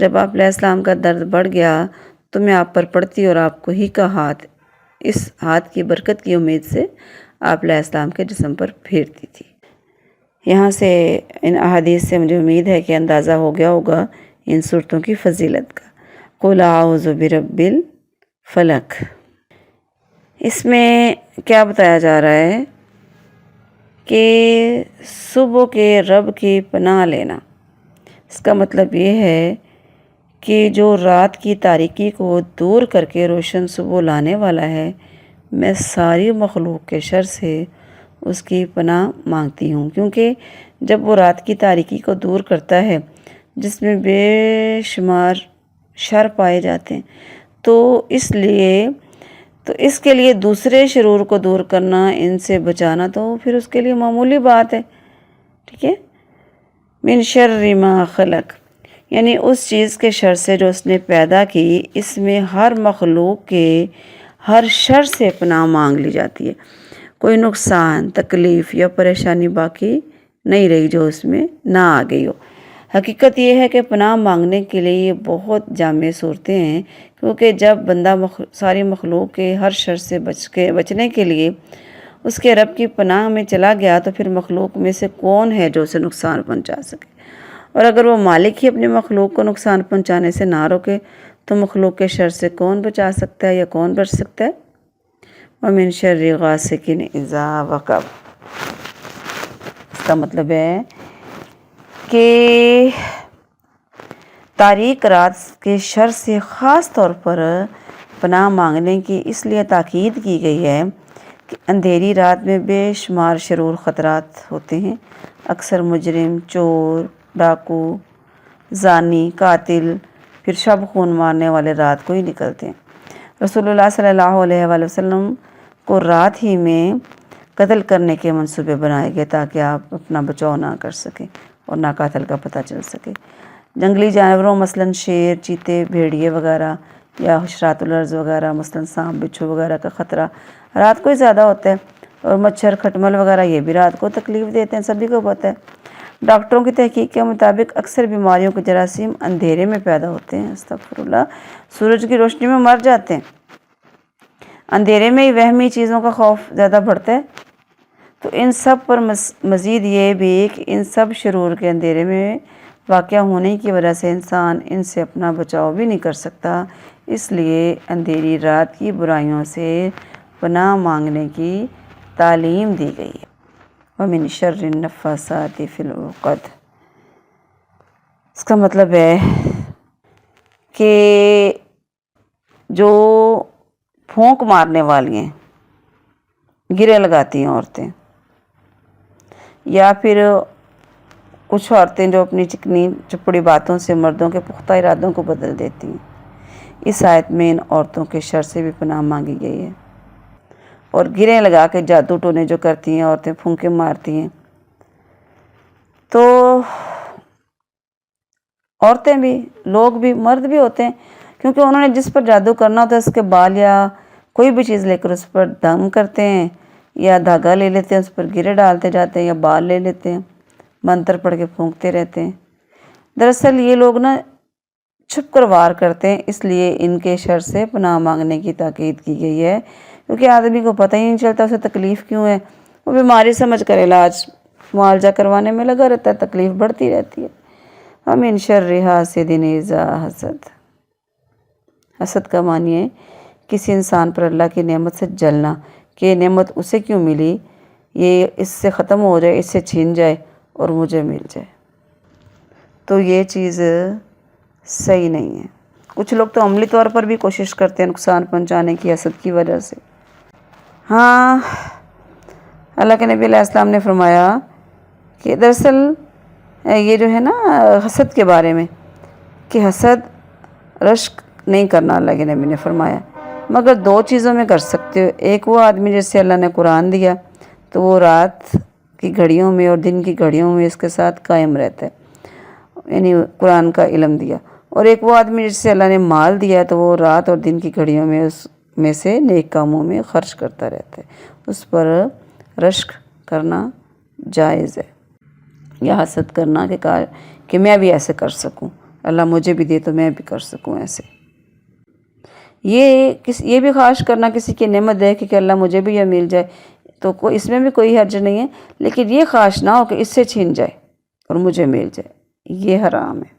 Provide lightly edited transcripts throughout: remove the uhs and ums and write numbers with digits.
جب آپ علیہ السلام کا درد بڑھ گیا تو میں آپ پر پڑتی اور آپ کو ہی کا ہاتھ اس ہاتھ کی برکت کی امید سے آپ علیہ السلام کے جسم پر پھیرتی تھی۔ یہاں سے ان احادیث سے مجھے امید ہے کہ اندازہ ہو گیا ہوگا ان صورتوں کی فضیلت کا۔ قُلْ أَعُوذُ بِرَبِّ الْفَلَقِ، اس میں کیا بتایا جا رہا ہے کہ صبح کے رب کی پناہ لینا۔ اس کا مطلب یہ ہے کہ جو رات کی تاریکی کو دور کر کے روشن صبح لانے والا ہے، میں ساری مخلوق کے شر سے اس کی پناہ مانگتی ہوں، کیونکہ جب وہ رات کی تاریکی کو دور کرتا ہے جس میں بے شمار شر پائے جاتے ہیں، تو اس کے لیے دوسرے شرور کو دور کرنا، ان سے بچانا تو پھر اس کے لیے معمولی بات ہے، ٹھیک ہے۔ من شر ما خلق، یعنی اس چیز کے شر سے جو اس نے پیدا کی، اس میں ہر مخلوق کے ہر شر سے پناہ مانگ لی جاتی ہے۔ کوئی نقصان، تکلیف یا پریشانی باقی نہیں رہی جو اس میں نہ آ گئی ہو۔ حقیقت یہ ہے کہ پناہ مانگنے کے لیے یہ بہت جامع صورتیں ہیں، کیونکہ جب بندہ ساری مخلوق کے ہر شر سے بچنے کے لیے اس کے رب کی پناہ میں چلا گیا، تو پھر مخلوق میں سے کون ہے جو اسے نقصان پہنچا سکے؟ اور اگر وہ مالک ہی اپنی مخلوق کو نقصان پہنچانے سے نہ روکے تو مخلوق کے شر سے کون بچا سکتا ہے یا کون بچ سکتا ہے؟ وَمِن شَرِّ غَاسِقٍ إِذَا وَقَبَ، اس کا مطلب ہے کہ تاریک رات کے شر سے خاص طور پر پناہ مانگنے کی اس لیے تاکید کی گئی ہے کہ اندھیری رات میں بے شمار شرور خطرات ہوتے ہیں۔ اکثر مجرم، چور، ڈاکو، زانی، قاتل پھر شب خون مارنے والے رات کو ہی نکلتے ہیں۔ رسول اللہ صلی اللہ علیہ وآلہ وسلم کو رات ہی میں قتل کرنے کے منصوبے بنائے گئے تاکہ آپ اپنا بچاؤ نہ کر سکیں اور نہ قاتل کا پتہ چل سکے۔ جنگلی جانوروں مثلاً شیر، چیتے، بھیڑیے وغیرہ یا حشرات الارض وغیرہ مثلاً سانپ، بچھو وغیرہ کا خطرہ رات کو ہی زیادہ ہوتا ہے، اور مچھر، کھٹمل وغیرہ یہ بھی رات کو تکلیف دیتے ہیں، سبھی کو پتہ ہے۔ ڈاکٹروں کی تحقیق کے مطابق اکثر بیماریوں کے جراثیم اندھیرے میں پیدا ہوتے ہیں، استغفر اللہ، سورج کی روشنی میں مر جاتے ہیں۔ اندھیرے میں ہی وہمی چیزوں کا خوف زیادہ بڑھتا ہے۔ تو ان سب پر مزید یہ بھی کہ ان سب شرور کے اندھیرے میں واقع ہونے کی وجہ سے انسان ان سے اپنا بچاؤ بھی نہیں کر سکتا، اس لیے اندھیری رات کی برائیوں سے پناہ مانگنے کی تعلیم دی گئی ہے۔ وَمِن شَرِّ النَّفَّاثَاتِ فِي الْعُقَدِ، اس کا مطلب ہے کہ جو پھونک مارنے والی ہیں، گرے لگاتی ہیں عورتیں، یا پھر کچھ عورتیں جو اپنی چکنی چپڑی باتوں سے مردوں کے پختہ ارادوں کو بدل دیتی ہیں، اس آیت میں ان عورتوں کے شر سے بھی پناہ مانگی گئی ہے۔ اور گریں لگا کے جادو ٹونے جو کرتی ہیں عورتیں، پھونکے مارتی ہیں، تو عورتیں بھی، لوگ بھی، مرد بھی ہوتے ہیں، کیونکہ انہوں نے جس پر جادو کرنا ہوتا ہے اس کے بال یا کوئی بھی چیز لے کر اس پر دم کرتے ہیں، یا دھاگا لے لیتے ہیں اس پر گرے ڈالتے جاتے ہیں، یا بال لے لیتے ہیں، منتر پڑھ کے پھونکتے رہتے ہیں۔ دراصل یہ لوگ چھپ کر وار کرتے ہیں، اس لیے ان کے شر سے پناہ مانگنے کی تاکید کی گئی ہے، کیونکہ آدمی کو پتہ ہی نہیں چلتا اسے تکلیف کیوں ہے، وہ بیماری سمجھ کر علاج معالجہ کروانے میں لگا رہتا ہے، تکلیف بڑھتی رہتی ہے۔ وَمِن شَرِّ حَاسِدٍ إِذَا حَسَدَ، حسد کا معنی ہے کسی انسان پر اللہ کی نعمت سے جلنا، کہ یہ نعمت اسے کیوں ملی، یہ اس سے ختم ہو جائے، اس سے چھین جائے اور مجھے مل جائے، تو یہ چیز صحیح نہیں ہے۔ کچھ لوگ تو عملی طور پر بھی کوشش کرتے ہیں نقصان پہنچانے کی حسد کی وجہ سے۔ ہاں، اللہ کے نبی علیہ السلام نے فرمایا کہ دراصل یہ جو ہے حسد کے بارے میں، کہ حسد رشک نہیں کرنا، اللہ کے نبی نے فرمایا، مگر دو چیزوں میں کر سکتے ہو۔ ایک وہ آدمی جیسے اللہ نے قرآن دیا تو وہ رات کی گھڑیوں میں اور دن کی گھڑیوں میں اس کے ساتھ قائم رہتا ہے، یعنی قرآن کا علم دیا۔ اور ایک وہ آدمی جس سے اللہ نے مال دیا تو وہ رات اور دن کی گھڑیوں میں اس میں سے نیک کاموں میں خرچ کرتا رہتا ہے، اس پر رشک کرنا جائز ہے، یا حسد کرنا کہ میں بھی ایسے کر سکوں، اللہ مجھے بھی دے تو میں بھی کر سکوں ایسے۔ یہ بھی خواہش کرنا کسی کی نعمت دیکھ کے کہ اللہ مجھے بھی یہ مل جائے، تو اس میں بھی کوئی حرج نہیں ہے، لیکن یہ خواہش نہ ہو کہ اس سے چھین جائے اور مجھے مل جائے، یہ حرام ہے۔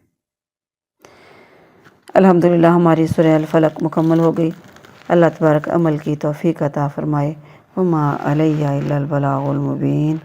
الحمدللہ ہماری سورہ الفلق مکمل ہو گئی۔ اللہ تبارک عمل کی توفیق عطا فرمائے۔ وما علیہ الا البلاغ المبین۔